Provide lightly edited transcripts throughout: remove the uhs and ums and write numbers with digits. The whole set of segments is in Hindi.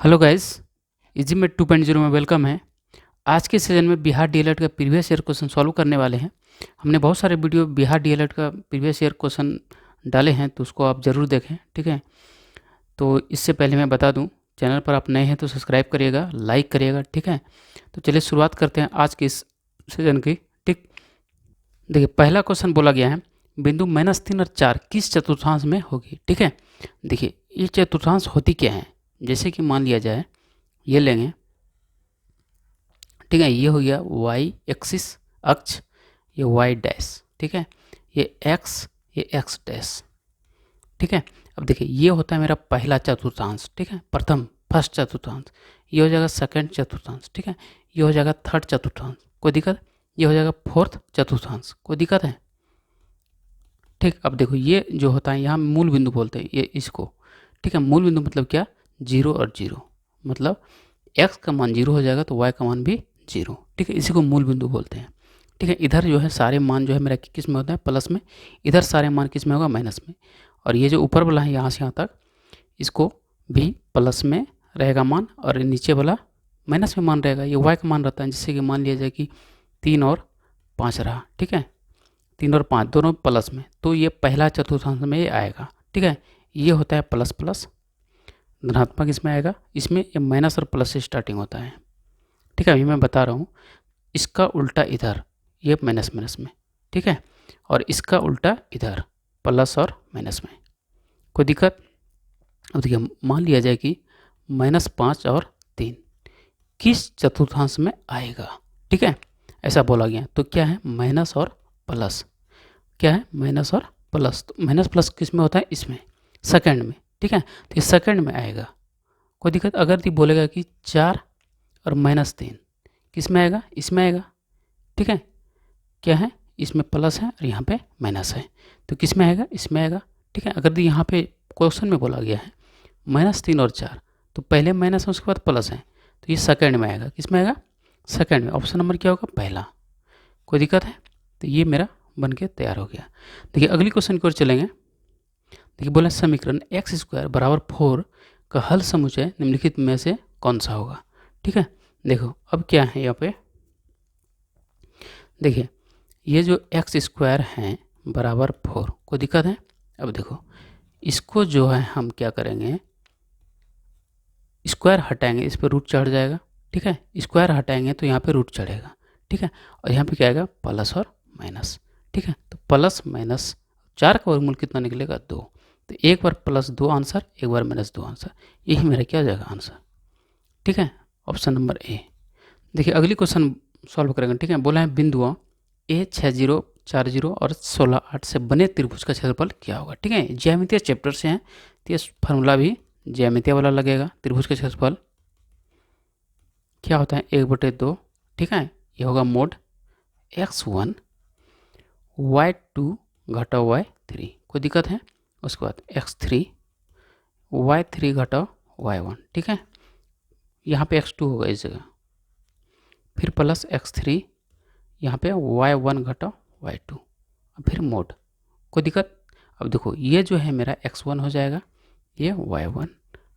हेलो गाइस, इजी में 2.0 में वेलकम है। आज के सेशन में बिहार डीएलएड का प्रीवियस ईयर क्वेश्चन सॉल्व करने वाले हैं। हमने बहुत सारे वीडियो बिहार डीएलएड का प्रीवियस ईयर क्वेश्चन डाले हैं, तो उसको आप ज़रूर देखें, ठीक है। तो इससे पहले मैं बता दूं, चैनल पर आप नए हैं तो सब्सक्राइब करिएगा, लाइक करिएगा, ठीक है। तो चलिए शुरुआत करते हैं आज के इस सेशन की, ठीक। देखिए, पहला क्वेश्चन बोला गया है, बिंदु -3 और 4 किस चतुर्थांश में होगी, ठीक है। देखिए, ये चतुर्थांश होती क्या है, जैसे कि मान लिया जाए ये लेंगे, ठीक है। ये हो गया वाई एक्सिस अक्ष, ये वाई डैश, ठीक है। ये एक्स, ये एक्स डैश, ठीक है। अब देखिए, ये होता है मेरा पहला चतुर्थांश, ठीक है, प्रथम फर्स्ट चतुर्थांश। ये हो जाएगा सेकंड चतुर्थांश, ठीक है। ये हो जाएगा थर्ड चतुर्थांश, कोई दिक्कत। ये हो जाएगा फोर्थ चतुर्थांश, कोई दिक्कत है, ठीक। अब देखो, ये जो होता है यहाँ मूल बिंदु बोलते हैं ये इसको, ठीक है। मूल बिंदु मतलब क्या, 0 और 0, मतलब x का मान 0 हो जाएगा तो y का मान भी 0, ठीक है। इसी को मूल बिंदु बोलते हैं, ठीक है। इधर जो है सारे मान जो है मेरा किस में होता है, प्लस में। इधर सारे मान किस में होगा, माइनस में। और ये जो ऊपर वाला है यहाँ से यहाँ तक, इसको भी प्लस में रहेगा मान, और नीचे वाला माइनस में मान रहेगा। ये y का मान रहता है, जिससे कि मान लिया जाए कि 3 और 5 रहा, ठीक है। 3 और 5 दोनों प्लस में, तो ये पहला चतुर्थांश में ये आएगा, ठीक है। ये होता है प्लस प्लस, धनात्मक इसमें आएगा। इसमें ये माइनस और प्लस से स्टार्टिंग होता है, ठीक है। अभी मैं बता रहा हूँ, इसका उल्टा इधर, ये माइनस माइनस में, ठीक है। और इसका उल्टा इधर, प्लस और माइनस में, कोई दिक्कत। अब देखिए, मान लिया जाए कि -5 और 3 किस चतुर्थांश में आएगा, ठीक है, ऐसा बोला गया। तो क्या है, माइनस और प्लस, क्या है, माइनस और प्लस। तो माइनस प्लस किस में होता है, इसमें सेकंड में, ठीक है। तो ये सेकंड में आएगा, कोई दिक्कत। अगर ये बोलेगा कि 4 और -3 किस में आएगा, इसमें आएगा, ठीक है। क्या है, इसमें प्लस है और यहाँ पे माइनस है, तो किस में आएगा, इसमें आएगा, ठीक है। अगर यहाँ पे क्वेश्चन में बोला गया है -3 और 4, तो पहले माइनस है उसके बाद प्लस है, तो ये सेकंड में आएगा, किस में आएगा, सेकंड में। ऑप्शन नंबर क्या होगा, पहला, कोई दिक्कत है। तो ये मेरा बन के तैयार हो गया। देखिए, अगली क्वेश्चन की ओर चलेंगे। देखिए, बोले समीकरण x² = 4 का हल समुच्चय निम्नलिखित में से कौन सा होगा, ठीक है। देखो, अब क्या है यहाँ पे, देखिए, ये जो x² है बराबर 4, कोई दिक्कत है। अब देखो, इसको जो है हम क्या करेंगे, स्क्वायर हटाएंगे, इस पर रूट चढ़ जाएगा, ठीक है। स्क्वायर हटाएंगे तो यहाँ पे रूट चढ़ेगा, ठीक है। और यहाँ पे क्या आएगा, प्लस और माइनस, ठीक है। तो प्लस माइनस 4 का वर्गमूल कितना निकलेगा, 2। तो एक बार +2 आंसर, एक बार -2 आंसर, यही मेरा क्या हो जाएगा आंसर, ठीक है। Option number A. देखिए, अगली क्वेश्चन सॉल्व करेंगे, ठीक है। बोला है बिंदुओं A 60, 40 और 16, 8 से बने त्रिभुज का क्षेत्रफल क्या होगा, ठीक है। ज्यामितीय चैप्टर से हैं, तो ये फार्मूला भी ज्यामितीय वाला लगेगा। त्रिभुज का क्षेत्रफल क्या होता है, 1/2, ठीक है। ये होगा मोड x1 y2 घटा y3, कोई दिक्कत है। उसके बाद x3 y3 घटा y1, ठीक है। यहाँ पे x2 होगा इस जगह, फिर प्लस x3, यहाँ पे y1 घटा y2, फिर मोड, कोई दिक्कत। अब देखो, ये जो है मेरा x1 हो जाएगा, ये y1,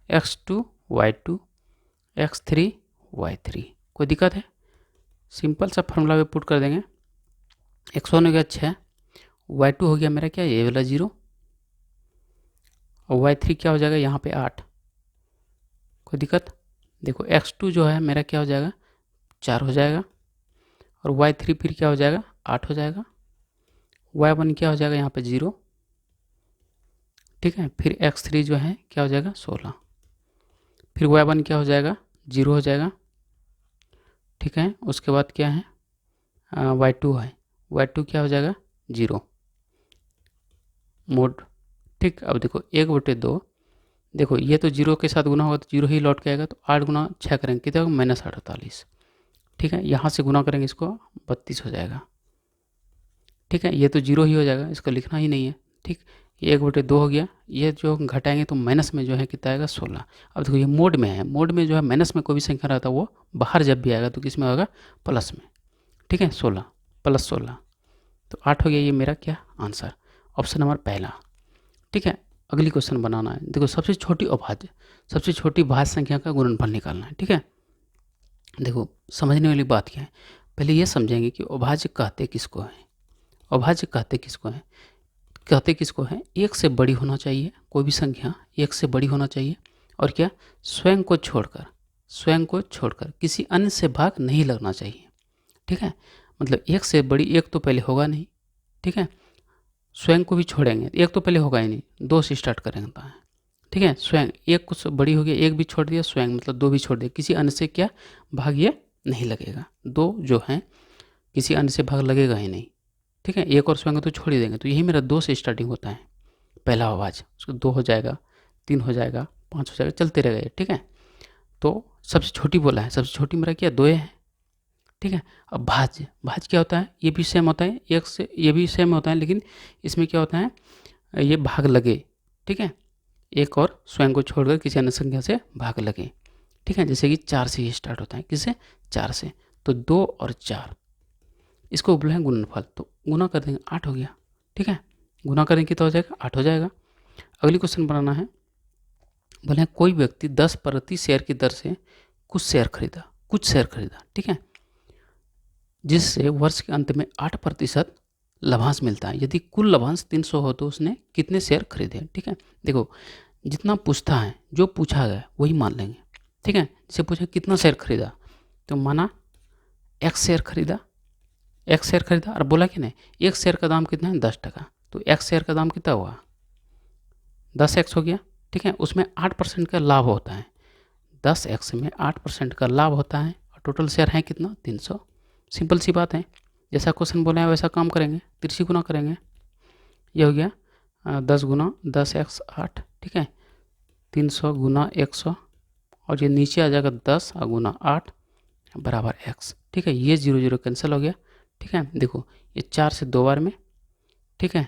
x2 y2, x3 y3, कोई दिक्कत है। सिंपल सा फार्मूला पे पुट कर देंगे। x1 हो गया 6, y2 हो गया मेरा क्या, ये वाला 0, और y3 क्या हो जाएगा, यहाँ पे 8, कोई दिक्कत। देखो, x2 जो है मेरा क्या हो जाएगा, 4 हो जाएगा, और y3 फिर क्या हो जाएगा, 8 हो जाएगा। y1 क्या हो जाएगा, यहाँ पे 0, ठीक है। फिर x3 जो है क्या हो जाएगा, 16, फिर y1 क्या हो जाएगा, 0 हो जाएगा, ठीक है। उसके बाद क्या है, y2 है, y2 क्या हो जाएगा, 0, मोड, ठीक। अब देखो, 1/2, देखो ये तो 0 के साथ गुना होगा तो 0 ही लौट के आएगा, तो 8 गुना 6 करेंगे कितना होगा, -48, ठीक है। यहाँ से गुना करेंगे इसको, 32 हो जाएगा, ठीक है। ये तो 0 ही हो जाएगा, इसको लिखना ही नहीं है, ठीक। ये 1/2 हो गया, ये जो घटाएंगे तो माइनस में जो है कितना आएगा, 16। अब देखो, ये मोड में है, मोड में जो है माइनस में कोई भी संख्या रहता है वो बाहर जब भी आएगा तो किस में होगा, प्लस में, ठीक है। 16 + 16 तो 8 हो गया, ये मेरा क्या आंसर, ऑप्शन नंबर पहला, ठीक है। अगली क्वेश्चन बनाना है। देखो, सबसे छोटी अभाज्य, सबसे छोटी भाज्य संख्या का गुणनफल निकालना है। ठीक है, देखो समझने वाली बात क्या है, पहले ये समझेंगे कि अभाज्य कहते किसको हैं। अभाज्य कहते किसको हैं, कहते किसको हैं, एक से बड़ी होना चाहिए, कोई भी संख्या एक से बड़ी होना चाहिए, और क्या, स्वयं को छोड़कर किसी अन्य से भाग नहीं लगना चाहिए। ठीक है, मतलब एक से बड़ी, एक तो पहले होगा नहीं। ठीक है, स्वयं को भी छोड़ेंगे, एक तो पहले होगा ही नहीं, दो से स्टार्ट करेंगे तो है। ठीक है, स्वयं एक कुछ बड़ी हो गई, एक भी छोड़ दिया, स्वयं मतलब दो भी छोड़ दिया, किसी अन्य से क्या भाग ये नहीं लगेगा, दो जो है किसी अन्य से भाग लगेगा ही नहीं। ठीक है, एक और स्वयं तो छोड़ ही देंगे, तो यही मेरा दो से स्टार्टिंग होता है पहला आवाज़, उसको दो हो जाएगा, तीन हो जाएगा, पाँच हो जाएगा, चलते रहेगा ये। ठीक है, तो सबसे छोटी बोला है, सबसे छोटी मेरा क्या, दो है। ठीक है, अब भाज्य क्या होता है, ये भी सेम होता है, एक से ये भी सेम होता है, लेकिन इसमें क्या होता है, ये भाग लगे। ठीक है, एक और स्वयं को छोड़कर किसी अन्य संख्या से भाग लगे। ठीक है, जैसे कि चार से ये स्टार्ट होता है, किससे, चार से, तो दो और चार, इसको बोला है गुणनफल, तो गुना कर देंगे, आठ हो गया। ठीक है, गुना करेंगे कितना हो जाएगा, आठ हो जाएगा। अगली क्वेश्चन बनाना है, बोले हैं कोई व्यक्ति 10 प्रति शेयर की दर से कुछ शेयर खरीदा। ठीक है, जिससे वर्ष के अंत में 8% लाभांश मिलता है। यदि कुल लाभांश 300 हो तो उसने कितने शेयर खरीदे। ठीक है, देखो जितना पूछता है, जो पूछा गया वही मान लेंगे। ठीक है, जैसे पूछा कितना शेयर खरीदा, तो माना x शेयर खरीदा, और बोला कि नहीं एक शेयर का दाम कितना है, 10 टका, तो x शेयर का दाम कितना हुआ, 10x हो गया। ठीक है, उसमें 8% का लाभ होता है, 10x में 8% का लाभ होता है, और टोटल शेयर है कितना, 300। सिंपल सी बात है, जैसा क्वेश्चन बोला है वैसा काम करेंगे, तिरछी गुना करेंगे। ये हो गया 10 गुना 10x 8। ठीक है, 300 गुना 100, और ये नीचे आ जाएगा 10 गुना 8 बराबर x। ठीक है, ये 0 0 कैंसिल हो गया। ठीक है, देखो ये 4 से 2 बार में, ठीक है,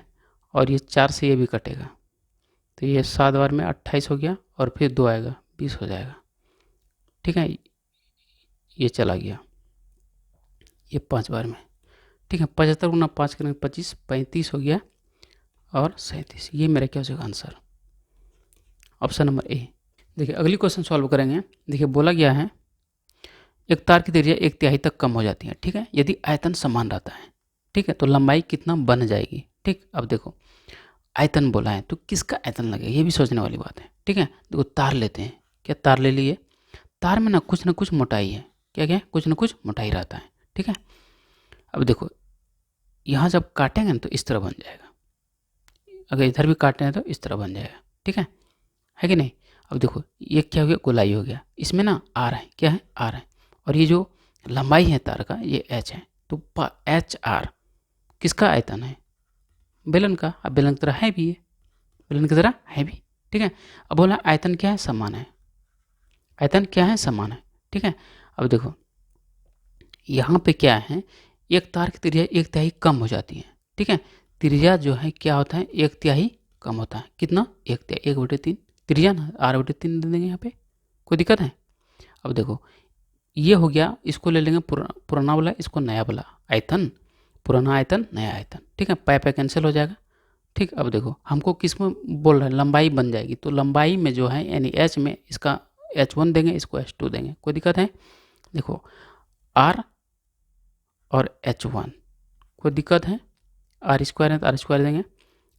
और ये 4 से ये भी कटेगा, तो ये 7 बार में 28 हो गया, और फिर 2 आएगा 20 हो जाएगा। ठीक है, ये चला गया, ये 5 बार में। ठीक है, 75 गुना 5 करेंगे 25, 35 हो गया, और 37, ये मेरा क्या हो जाएगा आंसर, ऑप्शन नंबर ए। देखिए अगली क्वेश्चन सॉल्व करेंगे। देखिए बोला गया है एक तार की त्रिज्या 1/3 तक कम हो जाती है। ठीक है, यदि आयतन समान रहता है, ठीक है, तो लंबाई कितना बन जाएगी। ठीक, अब देखो आयतन बोला है तो किसका आयतन लगेगा, ये भी सोचने वाली बात है। ठीक है, देखो तार लेते हैं, क्या तार ले लिए, तार में ना कुछ मोटाई है, क्या कुछ ना कुछ मोटाई रहता है। ठीक है, अब देखो यहाँ जब काटेंगे ना तो इस तरह बन जाएगा, अगर इधर भी काटे हैं तो इस तरह बन जाएगा। ठीक है कि नहीं। अब देखो ये क्या हो गया, गोलाई हो गया, इसमें ना आर है, क्या है, आर है, और ये जो लंबाई है तार का ये एच है, तो एच आर किसका आयतन है, बेलन का। अब बेलन की तरह है भी, ये बेलन की तरह है भी। ठीक है, अब बोला आयतन क्या है, समान है, आयतन क्या है, समान है। ठीक है, अब देखो यहाँ पे क्या है, एक तार की त्रिज्या 1/3 कम हो जाती है। ठीक है, त्रिज्या जो है क्या होता है, 1/3 कम होता है, कितना, 1/3, 1/3 त्रिज्या ना, r/3 दे देंगे यहाँ पे, कोई दिक्कत है। अब देखो ये हो गया, इसको ले लेंगे पुराना वाला, इसको नया वाला आयतन, पुराना आयतन नया आयतन। ठीक है, पाई कैंसिल हो जाएगा। ठीक, अब देखो हमको किस में बोल रहे हैं, लंबाई बन जाएगी, तो लंबाई में जो है यानी एच में इसका h1 देंगे, इसको h2 देंगे, कोई दिक्कत है। देखो r और h1 कोई दिक्कत है, r स्क्वायर है तो r² देंगे।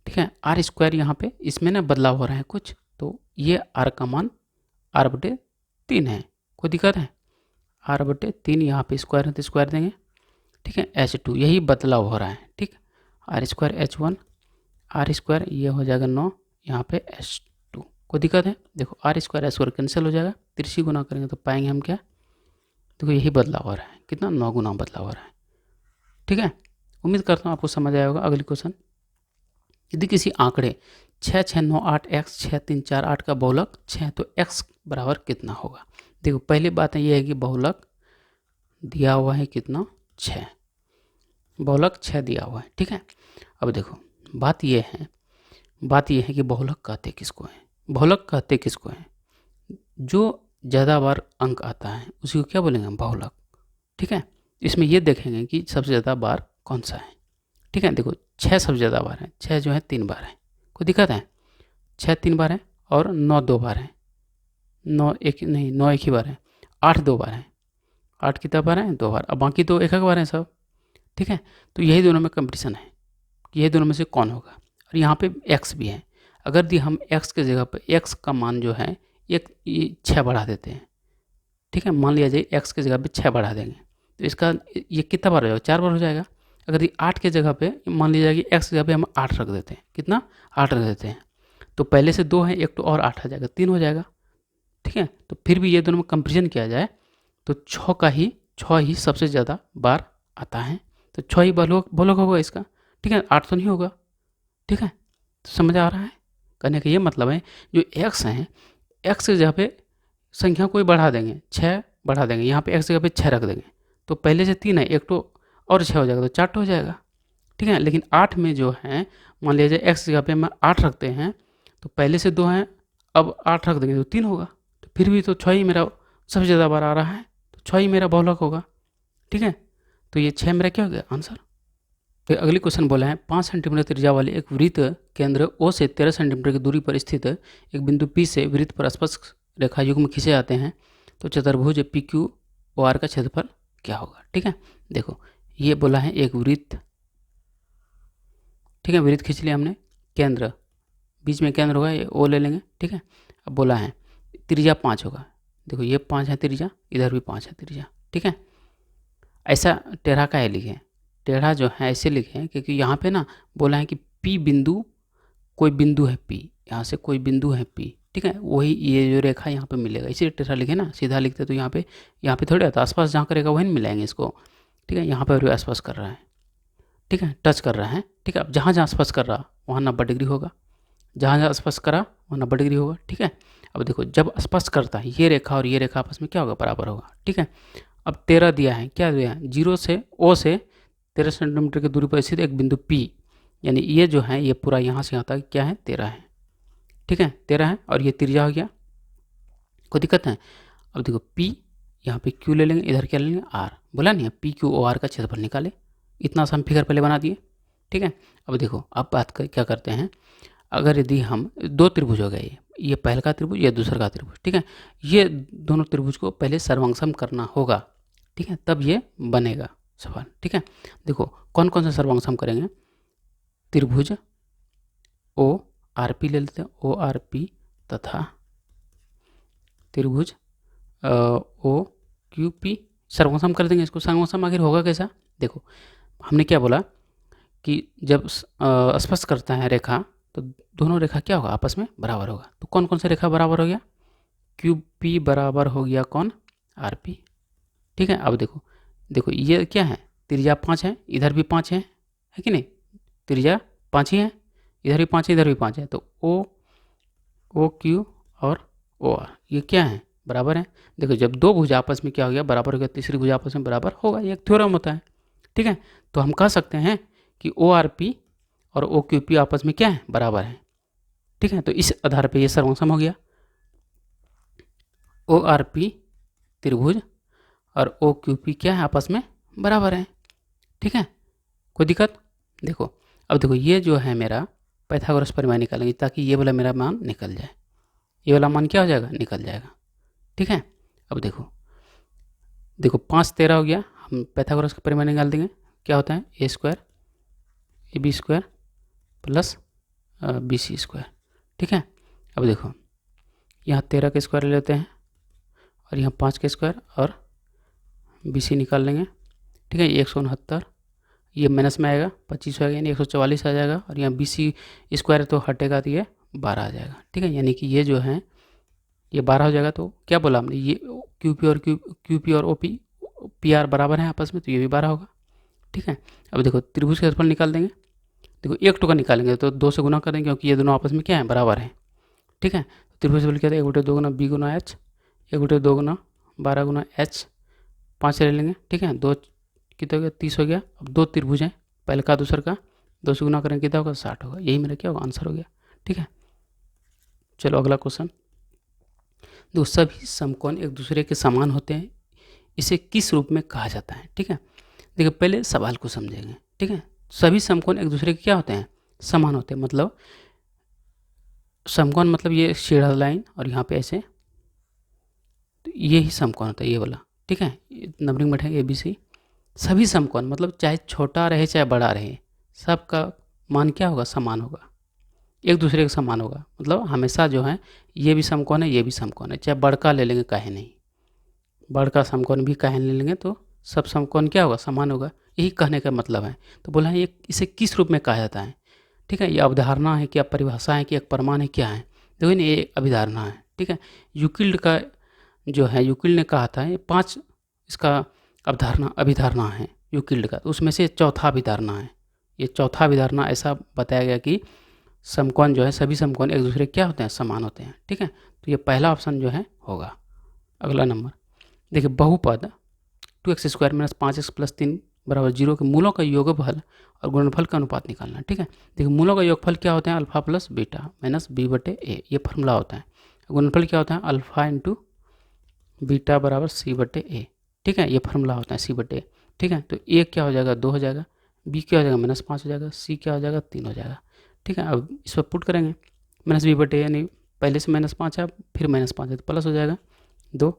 ठीक है, r² यहाँ पे इसमें ना बदलाव हो रहा है कुछ, तो ये r का मान r/3 है, कोई दिक्कत है, r/3 यहाँ पे स्क्वायर है तो स्क्वायर देंगे। ठीक है, h2 यही बदलाव हो रहा है। ठीक, r² h1 r² ये हो जाएगा 9, यहाँ पे h2, कोई दिक्कत है। देखो r² कैंसिल हो जाएगा, तिरछी गुना करेंगे तो पाएंगे हम क्या, देखो यही बदलाव हो रहा है, कितना, 9 गुना बदलाव हो रहा है। ठीक है, उम्मीद करता हूँ आपको समझ आया होगा। अगली क्वेश्चन, यदि किसी आंकड़े 6 6 9 8 x 6 3 4 8 का बहुलक 6 तो x बराबर कितना होगा। देखो पहली बात है ये है कि बहुलक दिया हुआ है कितना, 6, बहुलक 6 दिया हुआ है। ठीक है, अब देखो बात ये है कि बहुलक कहते किसको हैं, बहुलक कहते किसको हैं, जो ज़्यादा बार अंक आता है उसी को क्या बोलेंगे, बहुलक। ठीक है, इसमें ये देखेंगे कि सबसे ज़्यादा बार कौन सा है। ठीक है, देखो 6 सबसे ज़्यादा बार है, 6 जो है 3 बार है, कोई दिक्कत है, 6 3 बार है, और 9 2 बार है, 9 एक नहीं, 9 एक ही बार है, 8 2 बार है, 8 कितना बार है, 2 बार, अब बाकी तो एक एक बार है सब। ठीक है, तो यही दोनों में कंपटीशन है कि ये दोनों में से कौन होगा। और यहाँ पे x भी है, अगर दी हम x के जगह पर x का मान जो है एक 6 बढ़ा देते हैं। ठीक है, मान लिया जाए x के जगह पे 6 बढ़ा देंगे तो इसका ये कितना बार हो जाएगा, 4 बार हो जाएगा। अगर ये 8 के जगह पे मान लिया जाए कि x की जगह पे हम 8 रख देते हैं, कितना 8 रख देते हैं, तो पहले से 2 है, एक तो और 8 आ जाएगा, 3 हो जाएगा। ठीक है, तो फिर भी ये दोनों में कंपेरिजन किया जाए तो 6 ही सबसे ज़्यादा बार आता है, तो 6 ही बोलोग होगा इसका। ठीक है, 8 तो नहीं होगा। ठीक है, तो समझ आ रहा है, कहने का ये मतलब है जो x है, x की जगह पे संख्या कोई बढ़ा देंगे, 6 बढ़ा देंगे, यहाँ पे x जगह पे 6 रख देंगे, तो पहले से 3 है, एक तो और 6 हो जाएगा, तो 4 हो जाएगा। ठीक है, लेकिन 8 में जो है मान लीजिए x जगह पे हम 8 रखते हैं, तो पहले से 2 हैं, अब 8 रख देंगे तो 3 होगा, तो फिर भी तो 6 ही मेरा सबसे ज़्यादा बार आ रहा है, तो 6 ही मेरा बहुलक होगा। ठीक है, तो ये 6 मेरा क्या हो गया आंसर। फिर अगली क्वेश्चन बोला है 5 सेंटीमीटर त्रिज्या वाले एक वृत्त केंद्र O से 13 सेंटीमीटर की दूरी पर स्थित एक बिंदु P से वृत्त पर स्पर्श रेखा युग्म खींचे जाते हैं, तो चतुर्भुज PQOR का क्षेत्रफल क्या होगा। ठीक है, देखो ये बोला है एक वृत्त। ठीक है, वृत्त खींच लिया हमने, केंद्र बीच में केंद्र होगा, ये O ले लेंगे। ठीक है, अब बोला है त्रिज्या 5 होगा, देखो ये 5 है त्रिज्या, इधर भी 5 है त्रिज्या। ठीक है, ऐसा टेढ़ा का है लिखे, टेढ़ा जो है ऐसे लिखें क्योंकि यहाँ पे ना बोला है कि P बिंदु, कोई बिंदु है P, यहाँ से कोई बिंदु है P। ठीक है, वही ये जो रेखा यहाँ पे मिलेगा, इसीलिए टेढ़ा लिखे ना, सीधा लिखते तो यहाँ पे थोड़ी आता, आसपास जहाँ करेगा वही मिलाएंगे इसको। ठीक है, यहाँ पर भी आसपास कर रहा है। ठीक है, टच कर रहा है। ठीक है, अब जहाँ जहाँ आसपास कर रहा वहाँ 90 डिग्री होगा, जहाँ जहाँ आसपास करा वहाँ 90 डिग्री होगा। ठीक है, अब देखो जब आसपास करता है ये रेखा और ये रेखा आपस में क्या होगा, बराबर होगा। ठीक है, अब 13 दिया है, क्या दिया है, 0 से O से 13 सेंटीमीटर की दूरी पर स्थित एक बिंदु P, यानी ये जो है ये पूरा यहाँ से यहाँ तक क्या है 13 है। ठीक है, 13 है और ये त्रिज्या हो गया, कोई दिक्कत है। अब देखो P, यहाँ पे Q ले लेंगे, इधर क्या ले लेंगे R, बोला नहीं है PQOR का क्षेत्रफल निकाले, इतना सा हम फिगर पहले बना दिए। ठीक है, अब देखो अब बात कर क्या करते हैं, अगर यदि हम 2 त्रिभुज हो गए, ये पहले का त्रिभुज, ये दूसरा का त्रिभुज। ठीक है, ये दोनों त्रिभुज को पहले सर्वांगसम करना होगा। ठीक है, तब ये बनेगा सवाल। ठीक है, देखो कौन कौन सा सर्वांगसम करेंगे, त्रिभुज ORP ले लेते हैं, ORP तथा त्रिभुज OQP सर्वांगसम कर देंगे इसको। सर्वांगसम आखिर होगा कैसा, देखो हमने क्या बोला कि जब स्पर्श करता है रेखा तो दोनों रेखा क्या होगा, आपस में बराबर होगा। तो कौन कौन सा रेखा बराबर हो गया, QP बराबर हो गया कौन, RP। ठीक है, अब देखो देखो ये क्या है, त्रिज्या 5 है, इधर भी 5 है कि नहीं, त्रिज्या 5 ही है, इधर भी 5 है, इधर भी 5 है, तो OQ और OR ये क्या है, बराबर है। देखो जब दो भुज आपस में क्या हो गया, बराबर हो गया, तीसरी भुज आपस में बराबर होगा, ये एक थ्योरम होता है। ठीक है, तो हम कह सकते हैं कि ORP और OQP आपस में क्या है, बराबर है। ठीक है, तो इस आधार पे ये सर्वांगसम हो गया, ORP त्रिभुज और OQP क्या है, आपस में बराबर है। ठीक है, कोई दिक्कत, देखो अब देखो ये जो है मेरा पाइथागोरस परिमेय निकालेंगे ताकि ये वाला मेरा मान निकल जाए, ये वाला मान क्या हो जाएगा, निकल जाएगा। ठीक है, अब देखो देखो 5 13 हो गया, हम पाइथागोरस का परिमेय निकाल देंगे, क्या होता है A² AB² प्लस BC²। ठीक है, अब देखो यहाँ 13 के स्क्वायर ले लेते हैं और यहाँ 5 के स्क्वायर और BC निकाल लेंगे। ठीक है, 169, ये माइनस में आएगा, 25 आएगा यानी 144 आ जाएगा, और यहाँ BC² तो हटेगा तो ये 12 आ जाएगा। ठीक है, यानी कि ये जो है ये 12 हो जाएगा। तो क्या बोला हमने, ये QP और OP PR बराबर है आपस में, तो ये भी 12 होगा। ठीक है, अब देखो त्रिभुज का क्षेत्रफल निकाल देंगे, देखो एक टुका निकालेंगे तो 2 से गुना करेंगे क्योंकि ये दोनों आपस में क्या है, बराबर है। ठीक है, त्रिभुज क्षेत्रफल क्या था, 1/2 गुना B गुना H, 1/2 गुना 12 गुना H, 5 ले लेंगे। ठीक है, 2 कितना हो गया, 30 हो गया। अब 2 त्रिभुज हैं, पहले का दूसरा का, 2 से गुना करेंगे कितना होगा, 60 होगा। यही मेरा क्या होगा, आंसर हो गया। ठीक है, चलो अगला क्वेश्चन, दो सभी समकोण एक दूसरे के समान होते हैं, इसे किस रूप में कहा जाता है। ठीक है, देखिए पहले सवाल को समझेंगे। ठीक है, सभी समकोण एक दूसरे के क्या होते हैं, समान होते हैं, मतलब समकोण मतलब ये सीधा लाइन और यहाँ पे ऐसे तो ये ही समकोण होता है, ये वाला। ठीक है, नंबरिंग बैठेंगे ABC, सभी समकोण मतलब चाहे छोटा रहे चाहे बड़ा रहे, सबका मान क्या होगा, समान होगा, एक दूसरे के समान होगा। मतलब हमेशा जो है ये भी समकोण है, ये भी समकोण है, चाहे बड़का ले लेंगे काहे नहीं, बड़का समकोण भी काहे ले लेंगे तो सब समकोण क्या होगा, समान होगा। यही कहने का मतलब है। तो बोला है ये इसे किस रूप में कहा जाता है। ठीक है, ये अवधारणा है, क्या परिभाषा है, कि एक प्रमाण है, क्या है। देखो ना, ये अभिधारणा है। ठीक है, यूक्लिड का जो है, यूक्लिड ने कहा था ये 5 इसका अभिधारणा है यूक्लिड का, तो उसमें से चौथा अभिधारणा है। ये चौथा अभिधारणा ऐसा बताया गया कि समकोण जो है, सभी समकोण एक दूसरे क्या होते हैं, समान होते हैं। ठीक है, तो ये पहला ऑप्शन जो है होगा। अगला नंबर देखिए, बहुपद 2x² - 5x + 3 = 0 के मूलों का योगफल और गुणनफल का अनुपात निकालना। ठीक है, देखिए मूलों का योगफल क्या होता है, alpha plus beta minus b/a, ये फॉर्मूला होता है। गुणनफल क्या होता है, अल्फा इंटू बीटा बराबर c/a। ठीक है, ये फॉर्मूला होता है c/a। ठीक है, तो a क्या हो जाएगा, 2 हो जाएगा, b क्या हो जाएगा -5 हो जाएगा, c क्या हो जाएगा 3 हो जाएगा। ठीक है, अब इस पर पुट करेंगे, -b/a यानी पहले से -5 है, फिर -5 है तो प्लस हो जाएगा 2।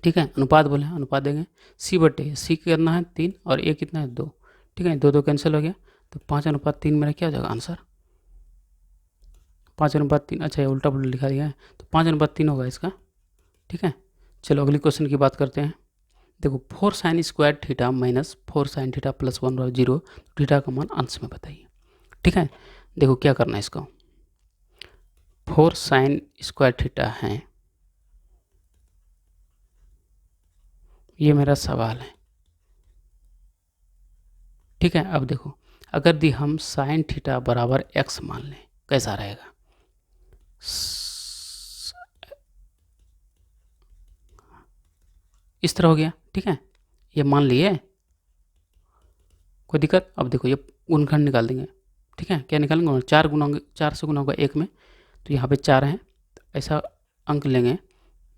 ठीक है, अनुपात बोले, अनुपात देंगे c/a, c कितना है 3 और a कितना है 2। ठीक है, 2 कैंसिल हो गया, तो 5:3 मेरा क्या हो जाएगा आंसर, 5:3। अच्छा, ये उल्टा पुल्टा लिखा दिया है, तो 5:3 होगा इसका। ठीक है, चलो अगली क्वेश्चन की बात करते हैं। देखो 4sin² theta minus 4sin theta + 1 = 0, theta का मान अंश में बताइए। ठीक है, देखो क्या करना है इसको, 4sin² थीटा है, ये मेरा सवाल है। ठीक है, अब देखो अगर दी हम sin थीटा बराबर x मान लें, कैसा रहेगा, इस तरह हो गया। ठीक है, ये मान लिए, कोई दिक्कत। अब देखो ये गुणनखंड निकाल देंगे। ठीक है, क्या निकालेंगे, 4 से गुना होगा 1 में, तो यहाँ पे 4 हैं, तो ऐसा अंक लेंगे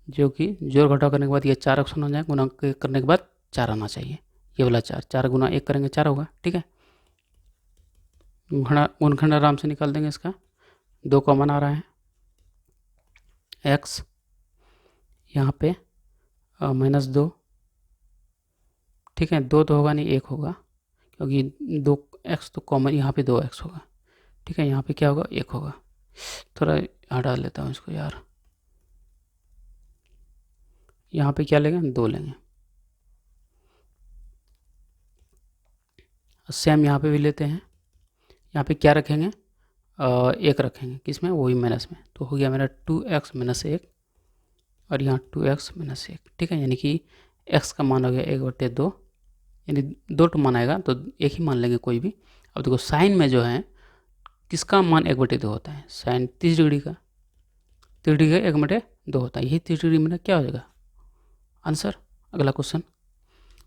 जो कि जोड़ घटाव करने के बाद ये 4 ऑप्शन हो जाए, गुना करने के बाद 4 आना चाहिए, ये वाला 4 गुना 1 करेंगे 4 होगा। ठीक है, गुणनखंड आराम से निकाल देंगे, इसका 2 कॉमन आ रहा है, x यहाँ पे -2। ठीक है, 2 तो होगा नहीं, 1 होगा, क्योंकि 2x तो कॉमन, यहाँ पे 2x होगा। ठीक है, यहाँ पे क्या होगा, 1 होगा। थोड़ा हटा लेता हूँ इसको यार, यहाँ पे क्या लेंगे, 2 लेंगे, सेम यहाँ पे भी लेते हैं। यहाँ पे क्या रखेंगे, 1 रखेंगे, किस में, वही माइनस में, तो हो गया मेरा 2x - 1 और यहाँ 2x - 1। ठीक है, यानी कि x का मान हो गया 1/2, यानी 2 तो मान आएगा तो एक ही मान लेंगे कोई भी। अब देखो साइन में जो है किसका मान 1/2 होता है, साइन 30 डिग्री का, 30 डिग्री का 1/2 होता है, यही 30 डिग्री में क्या हो जाएगा आंसर। अगला क्वेश्चन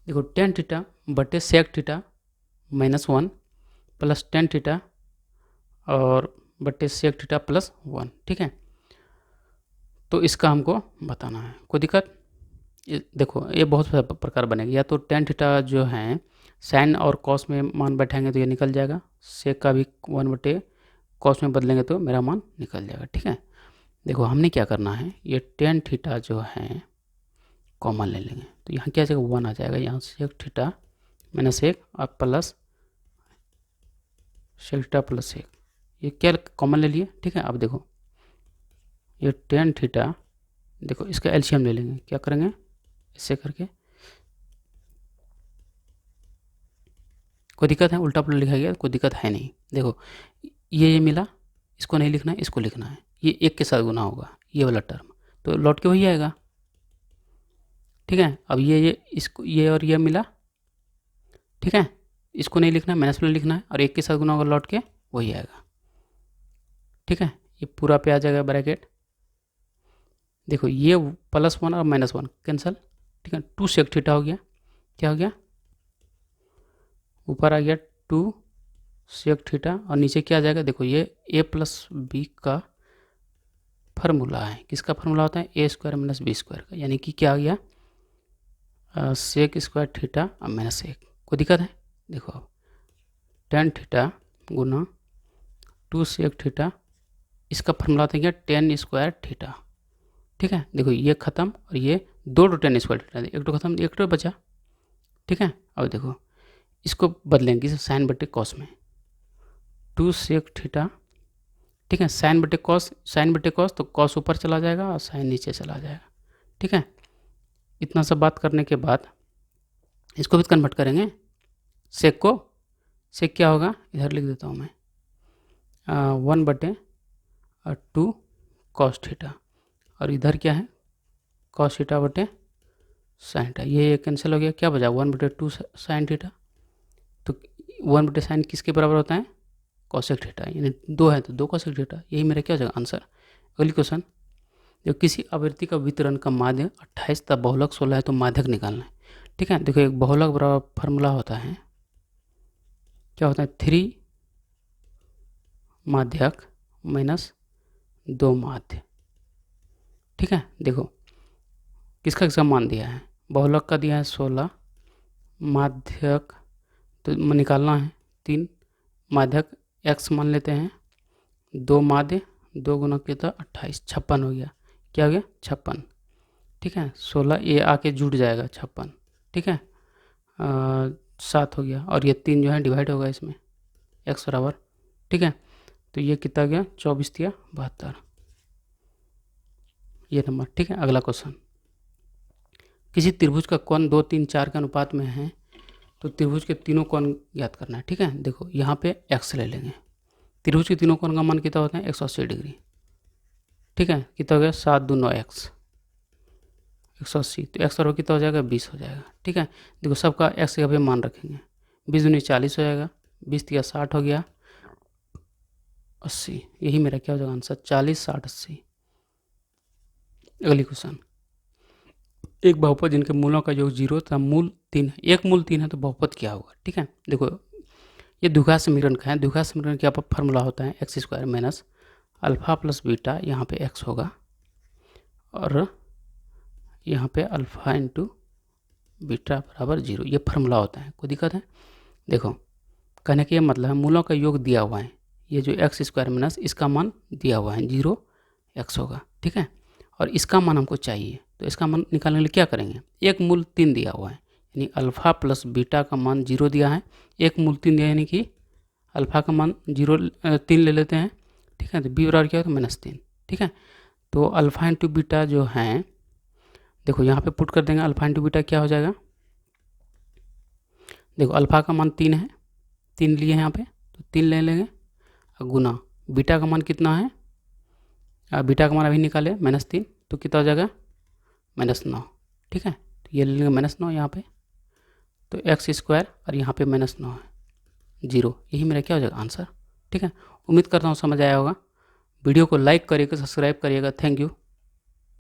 देखो, tan थीटा बटे sec theta -1 plus tan theta और बटे sec थीटा +1। ठीक है, तो इसका हमको बताना है, कोई दिक्कत। देखो ये बहुत सारे प्रकार बनेगा, या तो tan थीटा जो है साइन और कॉस में मान बैठाएंगे तो ये निकल जाएगा, सेक का भी 1/cos में बदलेंगे तो मेरा मान निकल जाएगा। ठीक है, देखो हमने क्या करना है, ये tan थीटा जो है कॉमन ले लेंगे, तो यहाँ क्या जाएगा 1 आ जाएगा, यहाँ sec थीटा -1 और प्लस sec थीटा +1, ये क्या कॉमन ले लिए। ठीक है, अब देखो ये tan थीटा, देखो इसका एलसीएम ले लेंगे, क्या करेंगे ऐसे करके, कोई दिक्कत है, उल्टा पुल्टा लिखा गया, कोई दिक्कत है नहीं। देखो ये मिला, इसको नहीं लिखना है, इसको लिखना है, ये 1 के साथ गुना होगा, ये वाला टर्म तो लौट के वही आएगा। ठीक है, अब ये इसको ये और ये मिला। ठीक है, इसको नहीं लिखना है, माइनस में लिखना है, और 1 के साथ गुना होगा, लौट के वही आएगा। ठीक है, ये पूरा पे आ जाएगा ब्रैकेट। देखो ये +1 और -1 कैंसल। ठीक है, 2 sec थीटा हो गया, क्या हो गया, ऊपर आ गया 2 sec थीटा और नीचे क्या आ जाएगा, देखो ये a + b का फार्मूला है, किसका फार्मूला होता है, a² - b² का, यानी कि क्या आ गया sec² थीटा और -1। कोई दिक्कत है, देखो अब tan थीटा गुना 2 sec थीटा, इसका फार्मूला होता है क्या, tan² थीटा ठीक है। देखो ये ख़त्म और ये 2 तो टेन स्क्वायर थीटा, एक तो खत्म एक तो बचा। ठीक है। अब देखो इसको बदलेंगे इसे साइन बटे कॉस में, 2 सेक थीटा। ठीक है। साइन बटे कॉस तो कॉस ऊपर चला जाएगा और साइन नीचे चला जाएगा। ठीक है। इतना सब बात करने के बाद इसको भी कन्वर्ट करेंगे सेक को। सेक क्या होगा, इधर लिख देता हूँ मैं, 1/2 कॉस थीटा, और इधर क्या है कॉस थीटा बटे साइन थीटा। ये कैंसिल हो गया, क्या बचा 1/2 साइन थीटा। तो 1 साइन किसके बराबर होता है, कॉसेक थीटा, यानी 2 है तो 2 कॉसेक थीटा। यही मेरा क्या हो जाएगा आंसर। अगली क्वेश्चन, जो किसी आवृत्ति का वितरण का माध्य 28 तथा बहुलक 16 है तो माध्यक निकालना है। ठीक है। देखो एक बहुलक बराबर फार्मूला होता है, क्या होता है 3 माध्यक माइनस 2 माध्य। ठीक है। देखो किसका मान दिया है, बहुलक का दिया है 16, माध्यक तो निकालना है 3, माध्यक x मान लेते हैं, 2 माध्य 2 गुना कितना 28, 56 हो गया। क्या हो गया 56। ठीक है। 16 ये आके जुड़ जाएगा 56। ठीक है। 7 हो गया और ये 3 जो है डिवाइड होगा इसमें x बराबर। ठीक है। तो ये कितना गया 24 दिया 72, ये नंबर। ठीक है। अगला क्वेश्चन, किसी त्रिभुज का कोण 2, 3, 4 के अनुपात में है तो त्रिभुज के तीनों कोण ज्ञात करना है। ठीक है। देखो यहाँ पे x ले लेंगे, त्रिभुज के तीनों कोण का मान कितना होता है 180 डिग्री। ठीक है। कितना हो गया 7 2 9 x 180, तो x और कितना हो जाएगा 20 हो जाएगा। ठीक है। देखो सबका x का भी मान रखेंगे, 20 दूनी 40 हो जाएगा, 20 दिया 60 हो गया, 80, यही मेरा क्या हो जाएगा आंसर 40 60 80। अगली क्वेश्चन, एक बहुपद जिनके मूलों का योग 0 तथा मूल 3 है, एक मूल 3 है तो बहुपद क्या होगा। ठीक है। देखो ये द्विघात समीकरण का है, द्विघात समीकरण क्या फार्मूला होता है x square minus alpha plus beta, यहाँ पे x होगा और यहाँ पे अल्फा इंटू बीटा बराबर 0, ये फार्मूला होता है। कोई दिक्कत है। देखो कहने का ये मतलब है मूलों का योग दिया हुआ है, ये जो एक्स स्क्वायर माइनस इसका मान दिया हुआ है 0 x होगा। ठीक है। और इसका मान हमको चाहिए, तो इसका मान निकालने के लिए क्या करेंगे, एक मूल 3 दिया हुआ है यानी अल्फ़ा प्लस बीटा का मान 0 दिया है, एक मूल 3 दिया यानी कि अल्फ़ा का मान 3 ले लेते हैं। ठीक है। तो बी बराबर क्या होगा -3। ठीक है। तो अल्फ़ा इंटू बीटा जो है, देखो यहाँ पे पुट कर देंगे, अल्फ़ा इंटू बीटा क्या हो जाएगा, देखो अल्फ़ा का मान 3 है, 3 लिए हैं यहाँ पे तो 3 ले लेंगे, गुना बीटा का मान कितना है, बीटा का मान अभी निकाले -3, तो कितना हो जाएगा -9। ठीक है। तो ये ले लेंगे -9 यहाँ पे, तो एक्स स्क्वायर और यहाँ पे -9 है 0, यही मेरा क्या हो जाएगा आंसर। ठीक है। उम्मीद करता हूँ समझ आया होगा। वीडियो को लाइक करिएगा, सब्सक्राइब करिएगा। Thank you.